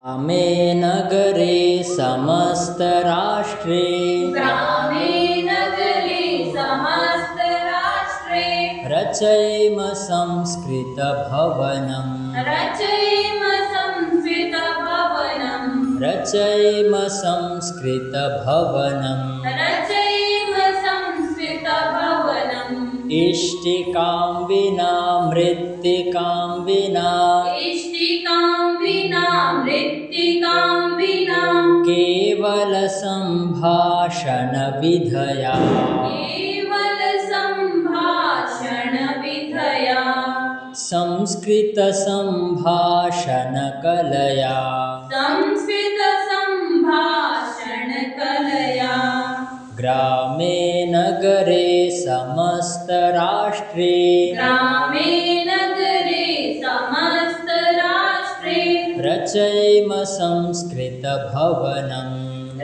ग्रामे नगरे समस्तराष्ट्रे ग्रामे नगरे समस्तराष्ट्रे रचयेम संस्कृतभवनम् रचयेम संस्कृतभवनम् रचयेम संस्कृतभवनम् रचयेम संस्कृतभवनम् इष्टिकां विना मृत्तिकां विना इष्टिकां विना मृत्तिकां विना केवलसम्भाषणविधया केवलसम्भाषणविधया संस्कृतसम्भाषणकलया संस्कृतसम्भाषणकलया ग्रामे नगरे समस्तराष्ट्रे ग्रामे नगरे समस्तराष्ट्रे रचयेम संस्कृतभवनम्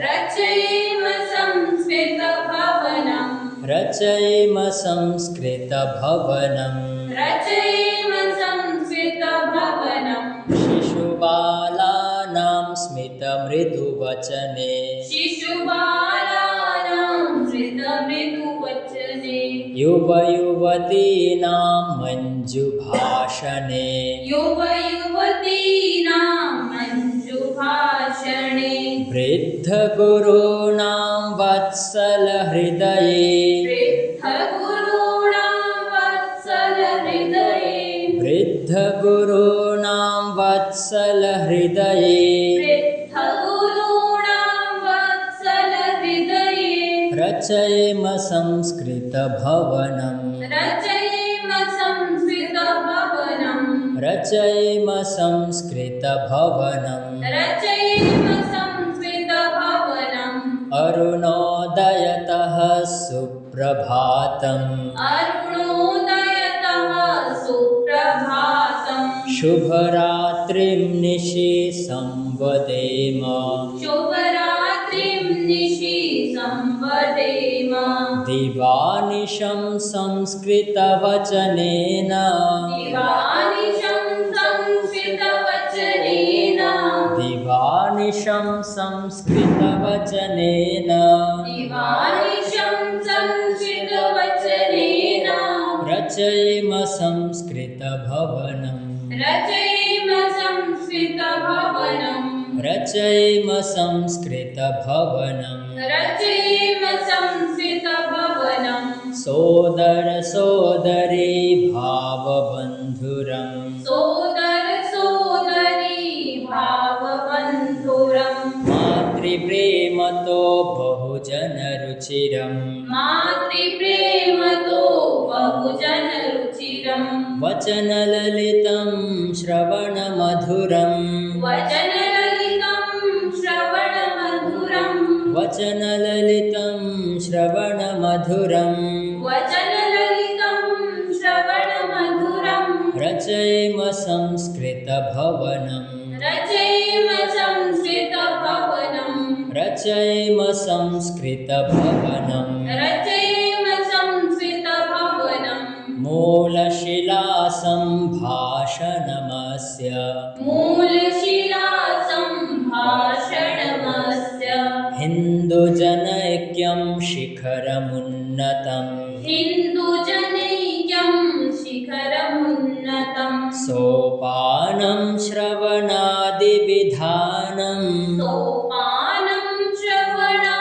रचयेम संस्कृतभवनम् रचयेम संस्कृतभवनम् रचयेम संस्कृतभवनम् शिशुबालानां स्मितमृदुवचने शिशुबालानां स्मृतमृदुवचने युवयुवतीनां मञ्जुभाषणे युवयुवतीनां मञ्जुभाषणे वृद्धगुरूणां वत्सलहृदये वृद्धगुरूणां वत्सलहृदये वृद्धगुरूणां वत्सलहृदये वृद्धगुरूणां वत्सलहृदये रचयेम संस्कृतभवनम् रचयेम संस्कृतभवनम् रचयेम संस्कृतभवनम् रचयेम संस्कृतभवनम् अरुणोदयतः सुप्रभातम् अरुणोदयतः सुप्रभातम् शुभरात्रिं निशि संवदेम शुभरात्रिं निशि संवदेम दिवानिशं संस्कृतवचनेन दिवानिशं संस्कृतवचनेन दिवानिशं संस्कृतवचनेन दिवानिशं संस्कृतवचनेन रचयेम संस्कृतभवनम् रचयेम संस्कृतभवनम् रचयेम संस्कृतभवनम् रचयेम संस्कृतभवनम् सोदरसोदरी भावबन्धुरम् सोदरसोदरी भावबन्धुरम् मातृप्रेमतो बहुजनरुचिरम् मातृप्रेमतो बहुजनरुचिरम् वचनललितं श्रवणमधुरम् वचनललितं श्रवणमधुरम् वचनललितं श्रवणमधुरम् वचनललितं श्रवणमधुरम् रचयेम संस्कृतभवनम् रचयेम संस्कृतभवनम् रचयेम संस्कृतभवनम् रचयेम संस्कृतभवनम् मूलशिलासम्भाषणमस्य मूलशिला सम्भाषणमस्य हिन्दुजनैक्यं शिखरमुन्नतम् हिन्दुजनैक्यं शिखरमुन्नतम् सोपानं श्रवणादिविधानम् सोपानं श्रवणादिविधानम्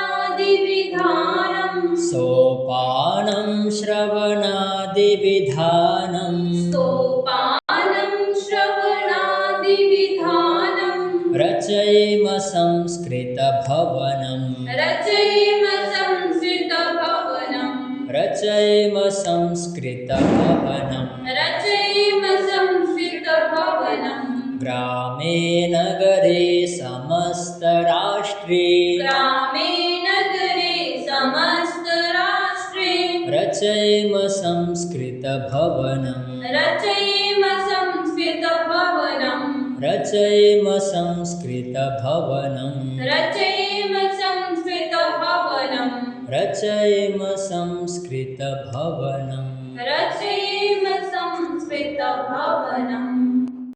सोपानं श्रवणादिविधानम् सोपानं श्रवणादिविधानम् रचयेम संस्कृतभवनम् रचयेम संस्कृतभवनम् रचयेम संस्कृतभवनम् रचयेम संस्कृतभवनम् ग्रामे नगरे समस्तराष्ट्रे ग्रामे नगरे समस्तराष्ट्रे रचयेम संस्कृतभवनम् रचयेम संस्कृतभवनम् रचयेम संस्कृतभवनम् रचयेम संस्कृतभवनम् रचयेम संस्कृतभवनम् रचयेम संस्कृतभवनम्